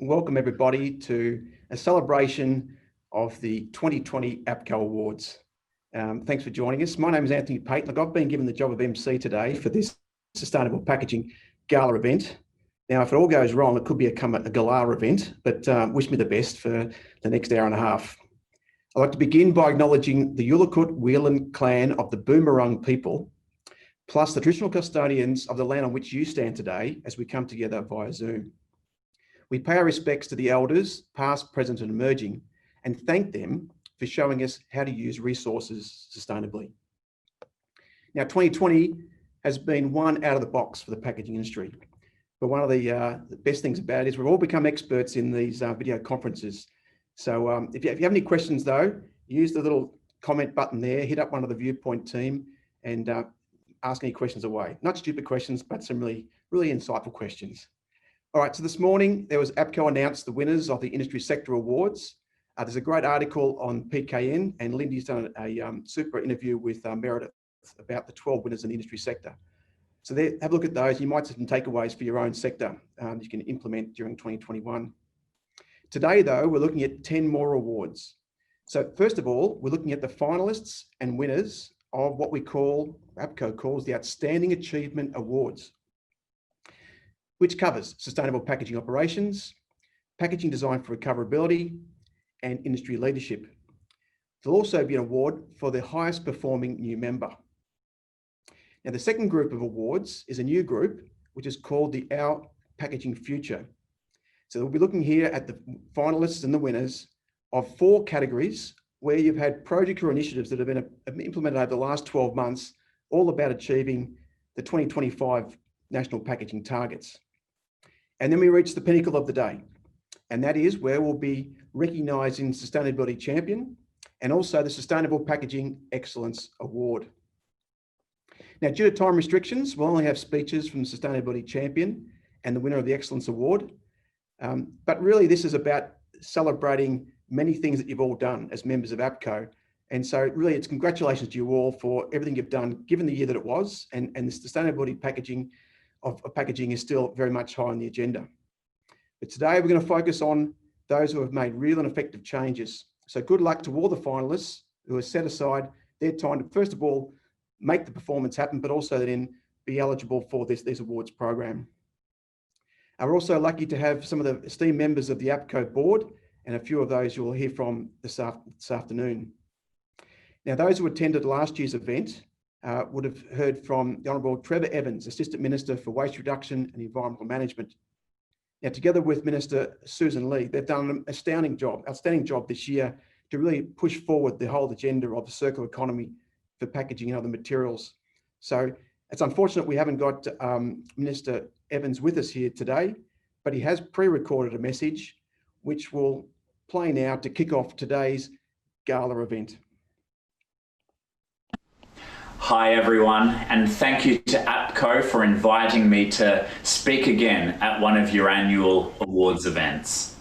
welcome everybody to a celebration of the 2020 APCO Awards. Thanks for joining us. My name is Anthony Pate. Look, I've been given the job of MC today for this Sustainable Packaging Gala event. Now, if it all goes wrong, it could become a gala event, but wish me the best for the next hour and a half. I'd like to begin by acknowledging the Yulukut Whelan clan of the Boomerang people, plus the traditional custodians of the land on which you stand today as we come together via Zoom. We pay our respects to the elders, past, present and emerging, and thank them for showing us how to use resources sustainably. Now, 2020 has been one out of the box for the packaging industry. But one of the best things about it is we've all become experts in these video conferences. So if you have any questions though, use the little comment button there, hit up one of the Viewpoint team and ask any questions away. Not stupid questions, but some really insightful questions. All right, so this morning there was APCO announced the winners of the Industry Sector Awards. There's a great article on PKN and Lindy's done a super interview with Meredith about the 12 winners in the industry sector. So there, have a look at those. You might have some takeaways for your own sector you can implement during 2021. Today though, we're looking at 10 more awards. So first of all, we're looking at the finalists and winners of what APCO calls the Outstanding Achievement Awards, which covers sustainable packaging operations, packaging design for recoverability, and industry leadership. There'll also be an award for the highest performing new member. Now, the second group of awards is a new group, which is called the Our Packaging Future. So we'll be looking here at the finalists and the winners of 4 categories where you've had projects or initiatives that have been implemented over the last 12 months, all about achieving the 2025 national packaging targets. And then we reach the pinnacle of the day, and that is where we'll be recognising Sustainability Champion and also the Sustainable Packaging Excellence Award. Now, due to time restrictions, we'll only have speeches from the Sustainability Champion and the winner of the Excellence Award. But really, this is about celebrating many things that you've all done as members of APCO. And so really, it's congratulations to you all for everything you've done, given the year that it was, and the sustainability packaging of packaging is still very much high on the agenda. But today, we're going to focus on those who have made real and effective changes. So good luck to all the finalists who have set aside their time to, first of all, make the performance happen, but also then be eligible for this awards program. We're also lucky to have some of the esteemed members of the APCO board, and a few of those you will hear from this afternoon. Now, those who attended last year's event would have heard from the Honourable Trevor Evans, Assistant Minister for Waste Reduction and Environmental Management. Now, together with Minister Susan Lee, they've done an outstanding job this year to really push forward the whole agenda of the circular economy for packaging and other materials. So it's unfortunate we haven't got Minister Evans with us here today, but he has pre-recorded a message which will play now to kick off today's gala event. Hi everyone, and thank you to APCO for inviting me to speak again at one of your annual awards events.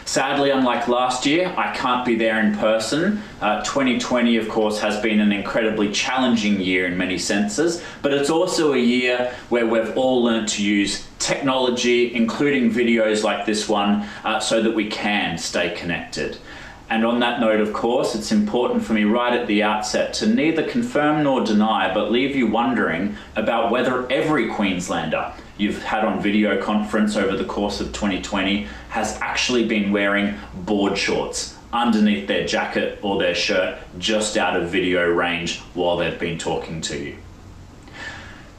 Sadly, unlike last year, I can't be there in person. 2020, of course, has been an incredibly challenging year in many senses, but it's also a year where we've all learned to use technology, including videos like this one, so that we can stay connected. And on that note, of course, it's important for me right at the outset to neither confirm nor deny, but leave you wondering about whether every Queenslander you've had on video conference over the course of 2020 has actually been wearing board shorts underneath their jacket or their shirt, just out of video range while they've been talking to you.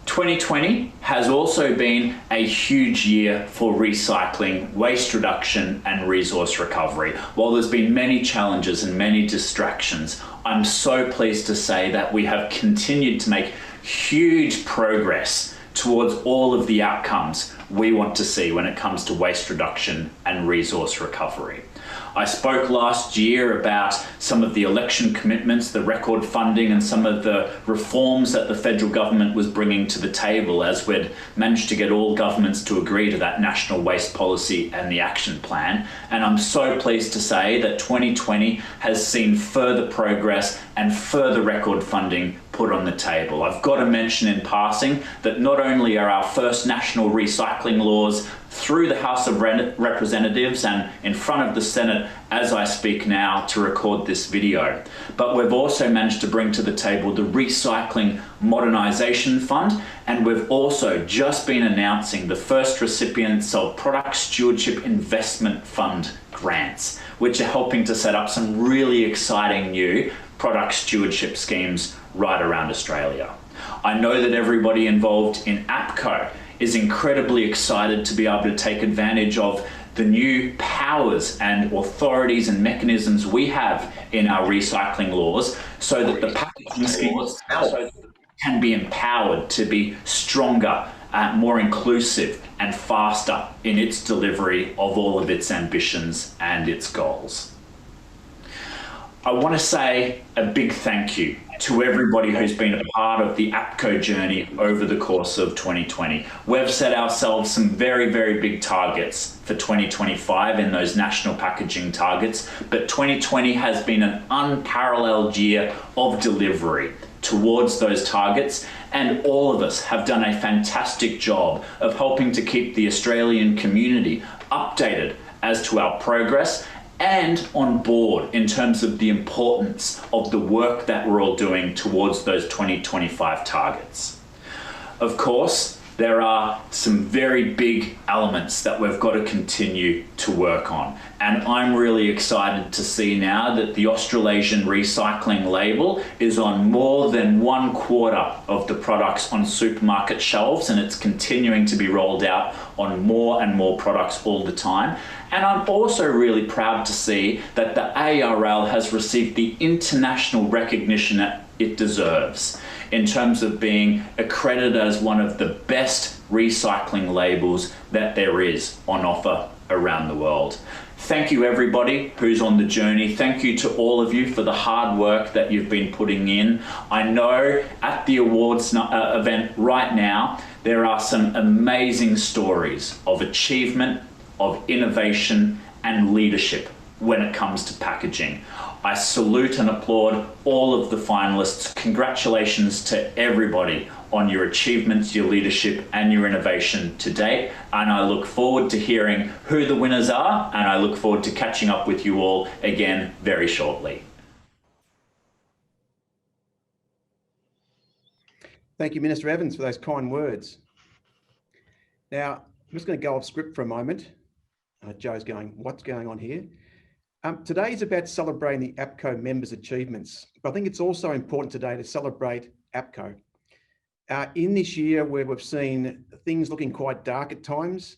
2020 has also been a huge year for recycling, waste reduction and resource recovery. While there's been many challenges and many distractions, I'm so pleased to say that we have continued to make huge progress towards all of the outcomes we want to see when it comes to waste reduction and resource recovery. I spoke last year about some of the election commitments, the record funding and some of the reforms that the federal government was bringing to the table as we'd managed to get all governments to agree to that national waste policy and the action plan. And I'm so pleased to say that 2020 has seen further progress and further record funding put on the table. I've got to mention in passing that not only are our first national recycling laws through the House of Representatives and in front of the Senate as I speak now to record this video. But we've also managed to bring to the table the Recycling Modernisation Fund, and we've also just been announcing the first recipients of Product Stewardship Investment Fund grants, which are helping to set up some really exciting new product stewardship schemes right around Australia. I know that everybody involved in APCO is incredibly excited to be able to take advantage of the new powers and authorities and mechanisms we have in our recycling laws so that the packaging scheme itself can be empowered to be stronger, more inclusive and faster in its delivery of all of its ambitions and its goals. I want to say a big thank you to everybody who's been a part of the APCO journey over the course of 2020. We've set ourselves some very, very big targets for 2025 in those national packaging targets, but 2020 has been an unparalleled year of delivery towards those targets, and all of us have done a fantastic job of helping to keep the Australian community updated as to our progress and on board in terms of the importance of the work that we're all doing towards those 2025 targets. Of course, there are some very big elements that we've got to continue to work on. And I'm really excited to see now that the Australasian recycling label is on more than 1/4 of the products on supermarket shelves, and it's continuing to be rolled out on more and more products all the time. And I'm also really proud to see that the ARL has received the international recognition that it deserves in terms of being accredited as one of the best recycling labels that there is on offer around the world. Thank you everybody who's on the journey. Thank you to all of you for the hard work that you've been putting in. I know at the awards event right now, there are some amazing stories of achievement, of innovation and leadership when it comes to packaging. I salute and applaud all of the finalists. Congratulations to everybody on your achievements, your leadership and your innovation to date. And I look forward to hearing who the winners are, and I look forward to catching up with you all again very shortly. Thank you, Minister Evans, for those kind words. Now, I'm just going to go off script for a moment. Joe's going, what's going on here? Today is about celebrating the APCO members' achievements, but I think it's also important today to celebrate APCO. In this year where we've seen things looking quite dark at times,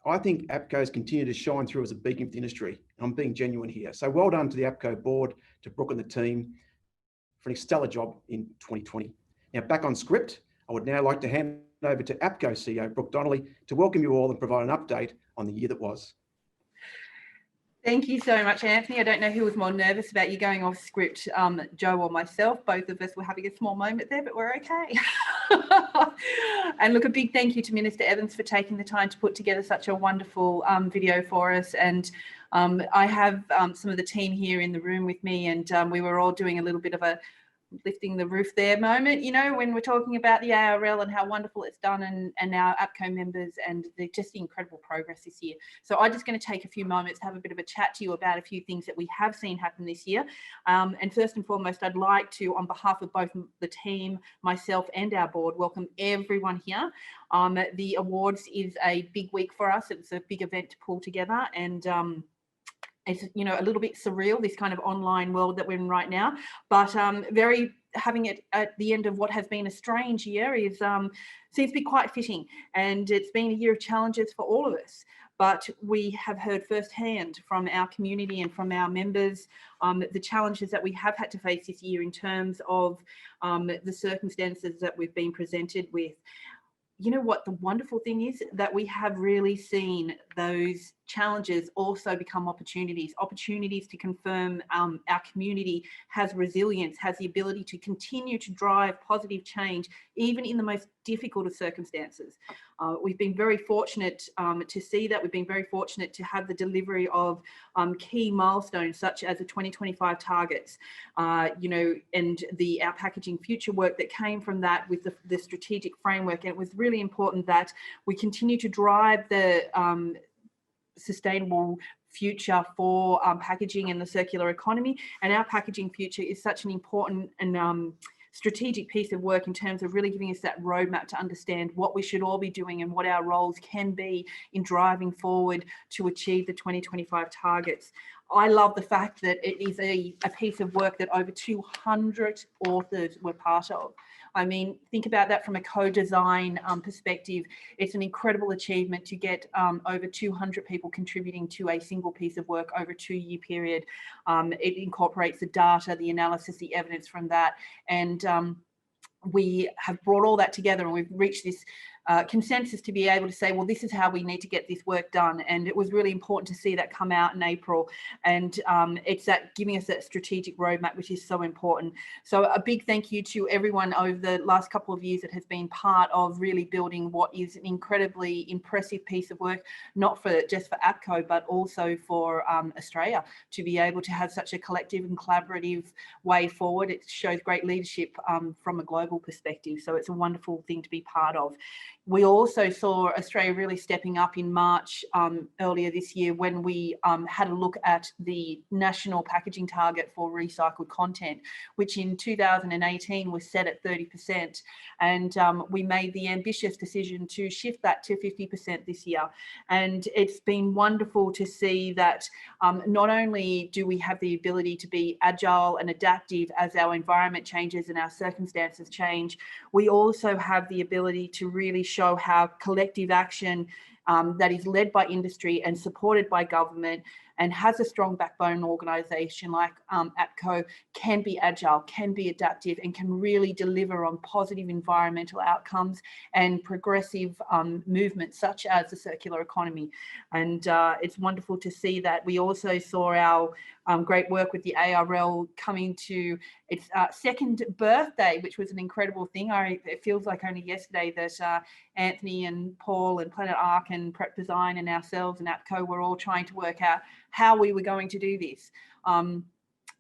I think APCO has continued to shine through as a beacon for the industry. I'm being genuine here. So well done to the APCO board, to Brooke and the team for a stellar job in 2020. Now back on script, I would now like to hand over to APCO CEO Brooke Donnelly to welcome you all and provide an update on the year that was. Thank you so much, Anthony. I don't know who was more nervous about you going off script, Joe or myself. Both of us were having a small moment there, but we're okay. And look, a big thank you to Minister Evans for taking the time to put together such a wonderful video for us. And I have some of the team here in the room with me, and we were all doing a little bit of a lifting the roof there moment, you know, when we're talking about the ARL and how wonderful it's done, and our APCO members and just the incredible progress this year. So I'm just going to take a few moments to have a bit of a chat to you about a few things that we have seen happen this year. And first and foremost, I'd like to, on behalf of both the team, myself and our board, welcome everyone here. The awards is a big week for us. It's a big event to pull together, and it's, you know, a little bit surreal, this kind of online world that we're in right now, but very having it at the end of what has been a strange year is seems to be quite fitting. And it's been a year of challenges for all of us, but we have heard firsthand from our community and from our members the challenges that we have had to face this year in terms of the circumstances that we've been presented with. You know what the wonderful thing is? That we have really seen those challenges also become opportunities to confirm our community has resilience, has the ability to continue to drive positive change, even in the most difficult of circumstances. We've been very fortunate to see that. We've been very fortunate to have the delivery of key milestones such as the 2025 targets, you know, and our packaging future work that came from that with the strategic framework. And it was really important that we continue to drive the sustainable future for packaging and the circular economy. And our packaging future is such an important and strategic piece of work in terms of really giving us that roadmap to understand what we should all be doing and what our roles can be in driving forward to achieve the 2025 targets. I love the fact that it is a piece of work that over 200 authors were part of. I mean, think about that from a co-design perspective. It's an incredible achievement to get over 200 people contributing to a single piece of work over a 2-year period. It incorporates the data, the analysis, the evidence from that. And we have brought all that together and we've reached this consensus to be able to say, well, this is how we need to get this work done. And it was really important to see that come out in April. And it's that giving us that strategic roadmap, which is so important. So a big thank you to everyone over the last couple of years that has been part of really building what is an incredibly impressive piece of work, not just for APCO, but also for Australia, to be able to have such a collective and collaborative way forward. It shows great leadership from a global perspective. So it's a wonderful thing to be part of. We also saw Australia really stepping up in March earlier this year when we had a look at the national packaging target for recycled content, which in 2018 was set at 30%. And we made the ambitious decision to shift that to 50% this year. And it's been wonderful to see that not only do we have the ability to be agile and adaptive as our environment changes and our circumstances change, we also have the ability to really show how collective action that is led by industry and supported by government and has a strong backbone organisation like APCO can be agile, can be adaptive, and can really deliver on positive environmental outcomes and progressive movements such as the circular economy. And it's wonderful to see that. We also saw our great work with the ARL coming to its second birthday, which was an incredible thing. It feels like only yesterday that Anthony and Paul and Planet Arc and Prep Design and ourselves and APCO were all trying to work out how we were going to do this.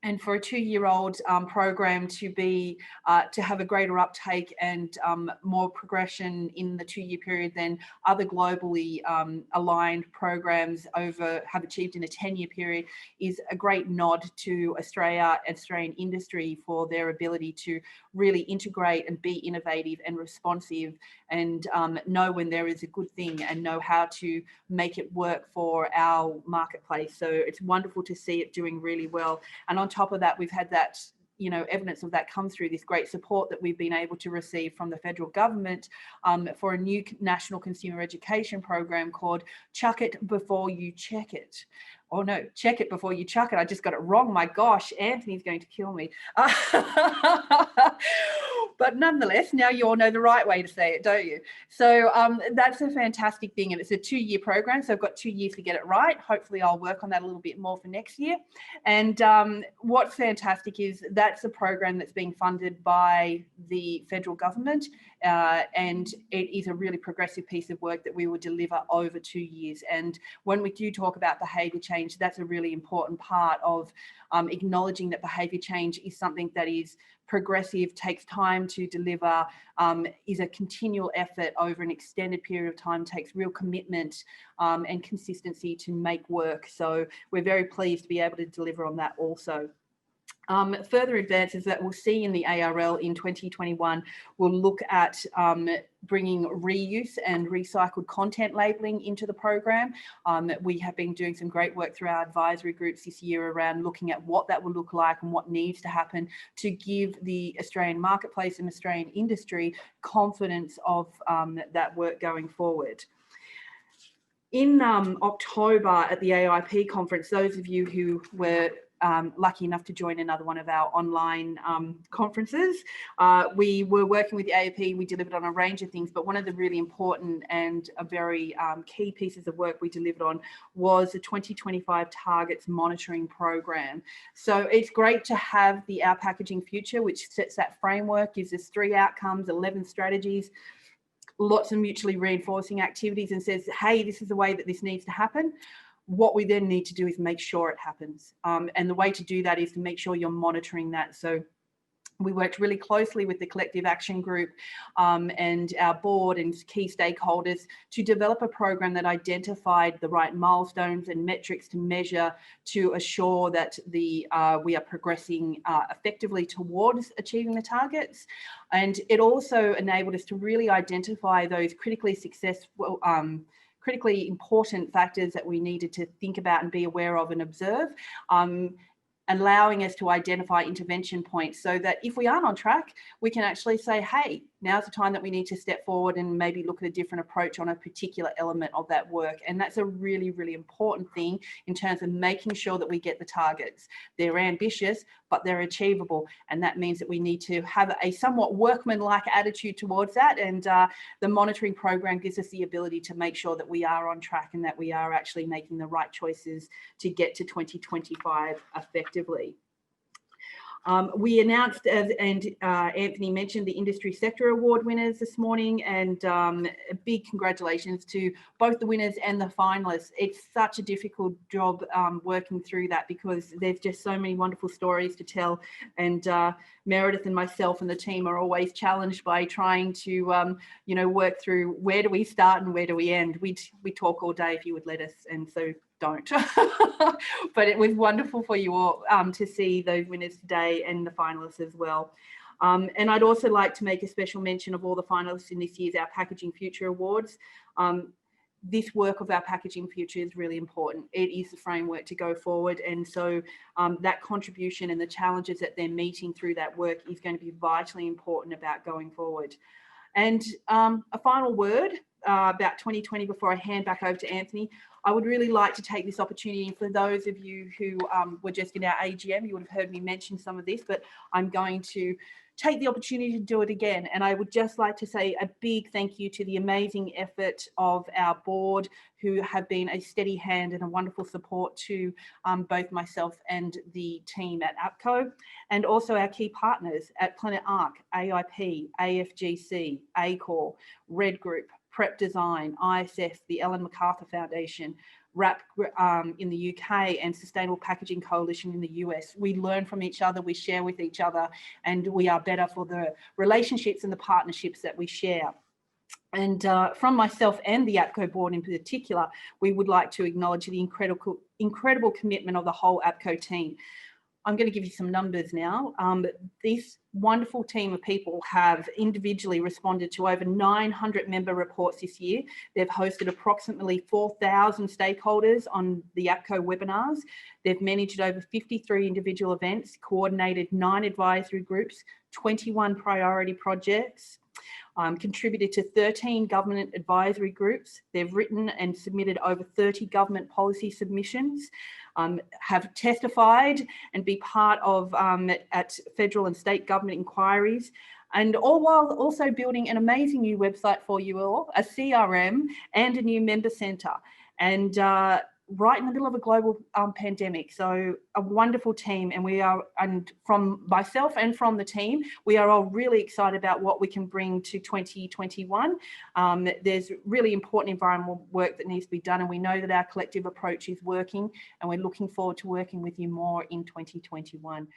And for a 2-year-old program to have a greater uptake and more progression in the 2-year period than other globally aligned programs have achieved in a 10-year period is a great nod to Australia and Australian industry for their ability to really integrate and be innovative and responsive and know when there is a good thing and know how to make it work for our marketplace. So it's wonderful to see it doing really well. And on top of that, we've had that, you know, evidence of that come through this great support that we've been able to receive from the federal government for a new national consumer education program called Chuck It Before You Check It. Oh no, check it before you chuck it. I just got it wrong. My gosh, Anthony's going to kill me. But nonetheless, now you all know the right way to say it, don't you? So that's a fantastic thing. And it's a 2-year program. So I've got 2 years to get it right. Hopefully I'll work on that a little bit more for next year. And what's fantastic is that's a program that's being funded by the federal government. And it is a really progressive piece of work that we will deliver over 2 years. And when we do talk about behaviour change, that's a really important part of acknowledging that behaviour change is something that is progressive, takes time to deliver, is a continual effort over an extended period of time, takes real commitment and consistency to make work. So we're very pleased to be able to deliver on that also. Further advances that we'll see in the ARL in 2021 will look at bringing reuse and recycled content labelling into the program. We have been doing some great work through our advisory groups this year around looking at what that will look like and what needs to happen to give the Australian marketplace and Australian industry confidence of that work going forward. In October at the AIP conference, those of you who were lucky enough to join another one of our online conferences. We were working with the AAP, we delivered on a range of things, but one of the really important and a very key pieces of work we delivered on was the 2025 Targets Monitoring Program. So it's great to have the Our Packaging Future, which sets that framework, gives us 3 outcomes, 11 strategies, lots of mutually reinforcing activities, and says, hey, this is the way that this needs to happen. What we then need to do is make sure it happens. And the way to do that is to make sure you're monitoring that. So we worked really closely with the Collective Action Group and our board and key stakeholders to develop a program that identified the right milestones and metrics to measure to assure that we are progressing effectively towards achieving the targets. And it also enabled us to really identify those critically successful, critically important factors that we needed to think about and be aware of and observe. Allowing us to identify intervention points so that if we aren't on track, we can actually say, hey, now's the time that we need to step forward and maybe look at a different approach on a particular element of that work. And that's a really, really important thing in terms of making sure that we get the targets. They're ambitious, but they're achievable. And that means that we need to have a somewhat workman-like attitude towards that. And the monitoring program gives us the ability to make sure that we are on track and that we are actually making the right choices to get to 2025 effectively. We announced, and Anthony mentioned, the Industry Sector Award winners this morning, and a big congratulations to both the winners and the finalists. It's such a difficult job working through that because there's just so many wonderful stories to tell, and Meredith and myself and the team are always challenged by trying to, work through where do we start and where do we end. We talk all day if you would let us, and so don't. But it was wonderful for you all to see those winners today and the finalists as well. And I'd also like to make a special mention of all the finalists in this year's Our Packaging Future Awards. This work of Our Packaging Future is really important. It is the framework to go forward. And so that contribution and the challenges that they're meeting through that work is going to be vitally important about going forward. And a final word about 2020 before I hand back over to Anthony. I would really like to take this opportunity, and for those of you who were just in our AGM, you would have heard me mention some of this, but I'm going to take the opportunity to do it again. And I would just like to say a big thank you to the amazing effort of our board, who have been a steady hand and a wonderful support to both myself and the team at APCO, and also our key partners at Planet Arc, AIP, AFGC, ACOR, Red Group, Prep Design, ISF, the Ellen MacArthur Foundation, RAP in the UK, and Sustainable Packaging Coalition in the US. We learn from each other, we share with each other, and we are better for the relationships and the partnerships that we share. And from myself and the APCO board in particular, we would like to acknowledge the incredible commitment of the whole APCO team. I'm going to give you some numbers now. This wonderful team of people have individually responded to over 900 member reports this year. They've hosted approximately 4,000 stakeholders on the APCO webinars. They've managed over 53 individual events, coordinated 9 advisory groups, 21 priority projects, contributed to 13 government advisory groups. They've written and submitted over 30 government policy submissions, have testified and be part of at federal and state government inquiries, and all while also building an amazing new website for you all, a CRM and a new member centre, and right in the middle of a global pandemic. So a wonderful team, and we are, and from myself and from the team, we are all really excited about what we can bring to 2021. There's really important environmental work that needs to be done, and we know that our collective approach is working, and we're looking forward to working with you more in 2021.